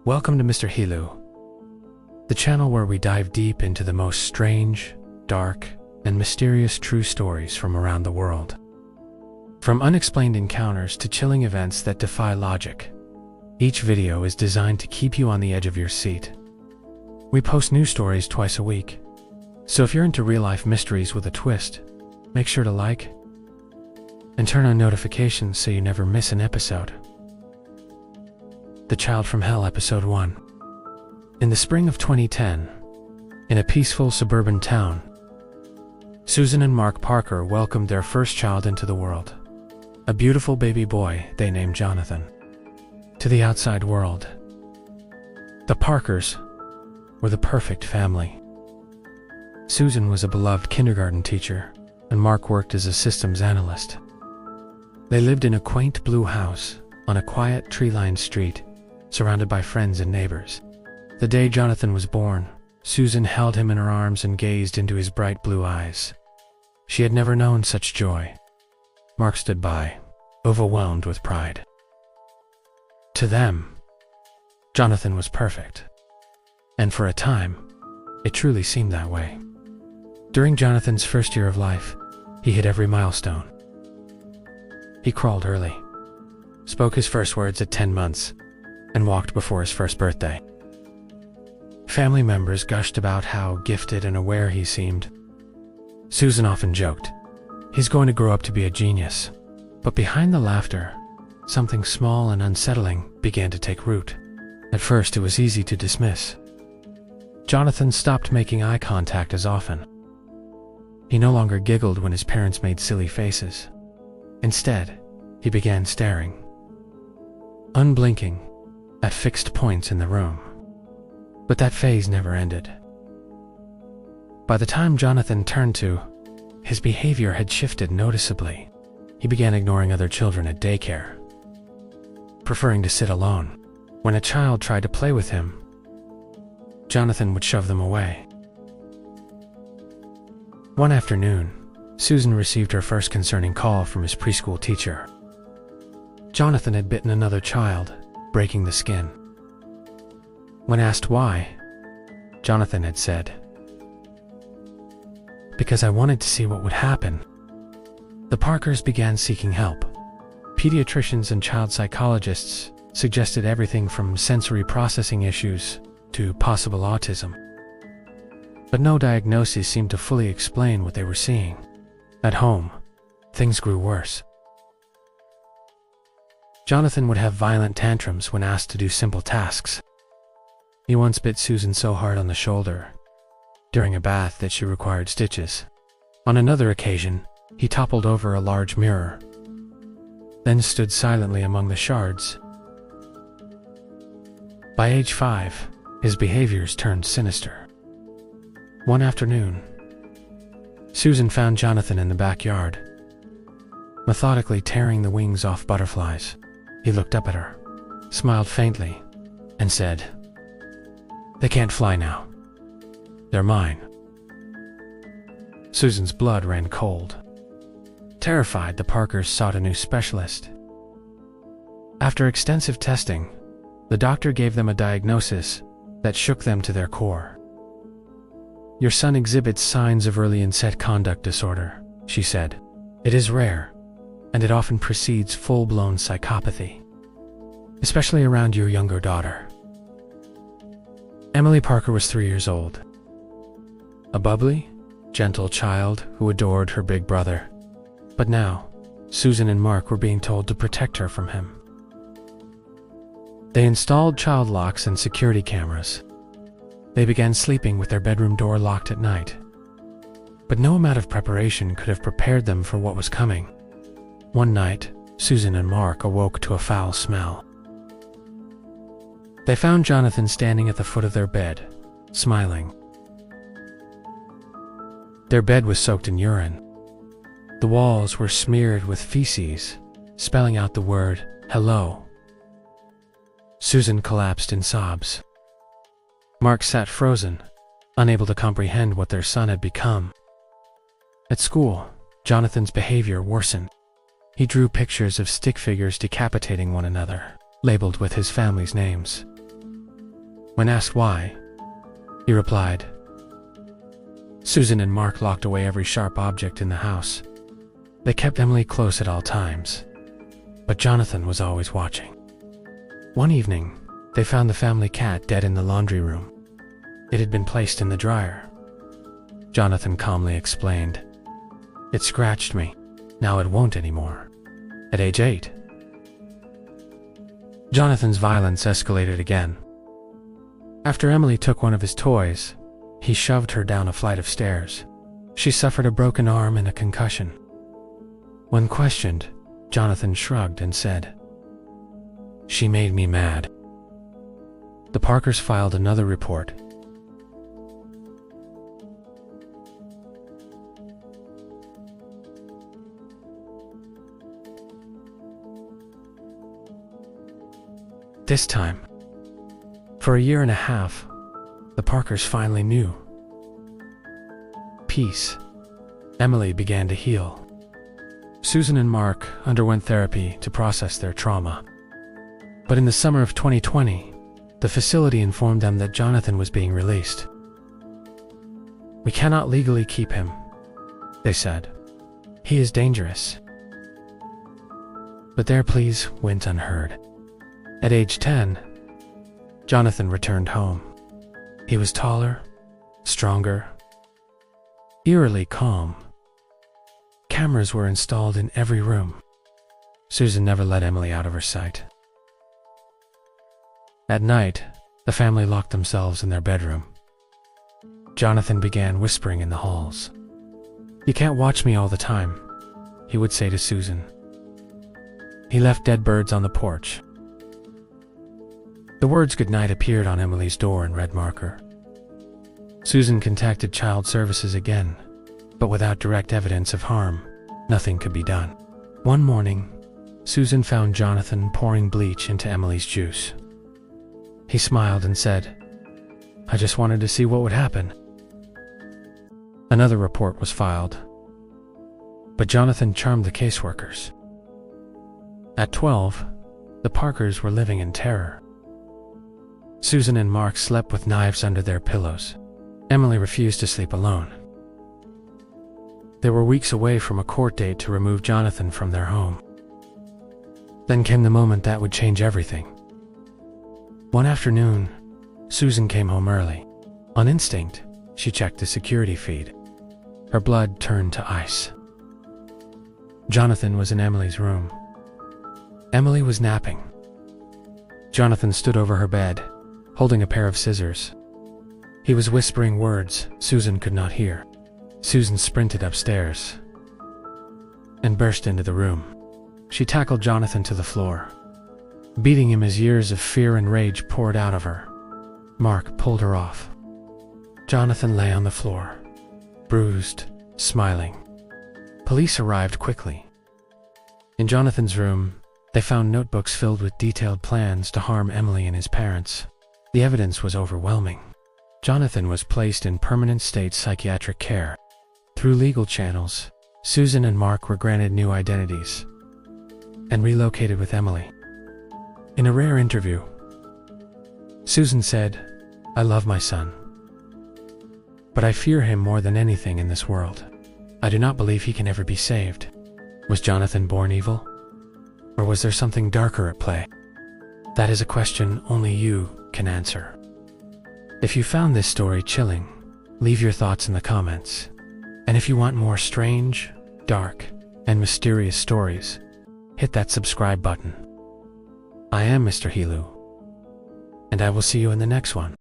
Welcome to Mr. Hilu, the channel where we dive deep into the most strange, dark, and mysterious true stories from around the world. From unexplained encounters to chilling events that defy logic, each video is designed to keep you on the edge of your seat. We post new stories twice a week, so if you're into real-life mysteries with a twist, make sure to like and turn on notifications so you never miss an episode. The Child from Hell, Episode 1. In the spring of 2010, in a peaceful suburban town, Susan and Mark Parker welcomed their first child into the world, a beautiful baby boy they named Jonathan. To the outside world, the Parkers were the perfect family. Susan was a beloved kindergarten teacher, and Mark worked as a systems analyst. They lived in a quaint blue house on a quiet tree-lined street, surrounded by friends and neighbors. The day Jonathan was born, Susan held him in her arms and gazed into his bright blue eyes. She had never known such joy. Mark stood by, overwhelmed with pride. To them, Jonathan was perfect. And for a time, it truly seemed that way. During Jonathan's first year of life, he hit every milestone. He crawled early, spoke his first words at 10 months, and walked before his first birthday. Family members gushed about how gifted and aware he seemed. Susan often joked, "He's going to grow up to be a genius." But behind the laughter, something small and unsettling began to take root. At first, it was easy to dismiss. Jonathan stopped making eye contact as often. He no longer giggled when his parents made silly faces. Instead, he began staring, unblinking, at fixed points in the room. But that phase never ended. By the time Jonathan turned 2, his behavior had shifted noticeably. He began ignoring other children at daycare, preferring to sit alone. When a child tried to play with him, Jonathan would shove them away. One afternoon, Susan received her first concerning call from his preschool teacher. Jonathan had bitten another child, breaking the skin. When asked why, Jonathan had said, "Because I wanted to see what would happen." The Parkers began seeking help. Pediatricians and child psychologists suggested everything from sensory processing issues to possible autism. But no diagnosis seemed to fully explain what they were seeing. At home, things grew worse. Jonathan would have violent tantrums when asked to do simple tasks. He once bit Susan so hard on the shoulder during a bath that she required stitches. On another occasion, he toppled over a large mirror, then stood silently among the shards. By age 5, his behaviors turned sinister. One afternoon, Susan found Jonathan in the backyard, methodically tearing the wings off butterflies. He looked up at her, smiled faintly, and said, "They can't fly now. They're mine." Susan's blood ran cold. Terrified, the Parkers sought a new specialist. After extensive testing, the doctor gave them a diagnosis that shook them to their core. "Your son exhibits signs of early onset conduct disorder," she said. "It is rare, and it often precedes full-blown psychopathy, especially around your younger daughter." Emily Parker was 3 years old, a bubbly, gentle child who adored her big brother. But now, Susan and Mark were being told to protect her from him. They installed child locks and security cameras. They began sleeping with their bedroom door locked at night. But no amount of preparation could have prepared them for what was coming. One night, Susan and Mark awoke to a foul smell. They found Jonathan standing at the foot of their bed, smiling. Their bed was soaked in urine. The walls were smeared with feces, spelling out the word, "Hello." Susan collapsed in sobs. Mark sat frozen, unable to comprehend what their son had become. At school, Jonathan's behavior worsened. He drew pictures of stick figures decapitating one another, labeled with his family's names. When asked why, he replied, "Susan and Mark locked away every sharp object in the house. They kept Emily close at all times, but Jonathan was always watching." One evening, they found the family cat dead in the laundry room. It had been placed in the dryer. Jonathan calmly explained, "It scratched me. Now it won't anymore." At age 8, Jonathan's violence escalated again. After Emily took one of his toys, he shoved her down a flight of stairs. She suffered a broken arm and a concussion. When questioned, Jonathan shrugged and said, "She made me mad." The Parkers filed another report. This time, for a year and a half, the Parkers finally knew. Peace. Emily began to heal. Susan and Mark underwent therapy to process their trauma. But in the summer of 2020, the facility informed them that Jonathan was being released. "We cannot legally keep him," they said. "He is dangerous." But their pleas went unheard. At age 10, Jonathan returned home. He was taller, stronger, eerily calm. Cameras were installed in every room. Susan never let Emily out of her sight. At night, the family locked themselves in their bedroom. Jonathan began whispering in the halls. "You can't watch me all the time," he would say to Susan. He left dead birds on the porch. The words "goodnight" appeared on Emily's door in red marker. Susan contacted Child Services again, but without direct evidence of harm, nothing could be done. One morning, Susan found Jonathan pouring bleach into Emily's juice. He smiled and said, "I just wanted to see what would happen." Another report was filed, but Jonathan charmed the caseworkers. At 12, the Parkers were living in terror. Susan and Mark slept with knives under their pillows. Emily refused to sleep alone. They were weeks away from a court date to remove Jonathan from their home. Then came the moment that would change everything. One afternoon, Susan came home early. On instinct, she checked the security feed. Her blood turned to ice. Jonathan was in Emily's room. Emily was napping. Jonathan stood over her bed, holding a pair of scissors. He was whispering words Susan could not hear. Susan sprinted upstairs and burst into the room. She tackled Jonathan to the floor, beating him as years of fear and rage poured out of her. Mark pulled her off. Jonathan lay on the floor, bruised, smiling. Police arrived quickly. In Jonathan's room, they found notebooks filled with detailed plans to harm Emily and his parents. The evidence was overwhelming. Jonathan was placed in permanent state psychiatric care. Through legal channels, Susan and Mark were granted new identities and relocated with Emily. In a rare interview, Susan said, "I love my son, but I fear him more than anything in this world. I do not believe he can ever be saved." Was Jonathan born evil? Or was there something darker at play? That is a question only you can answer. If you found this story chilling, leave your thoughts in the comments. And if you want more strange, dark, and mysterious stories, hit that subscribe button. I am Mr. Helu, and I will see you in the next one.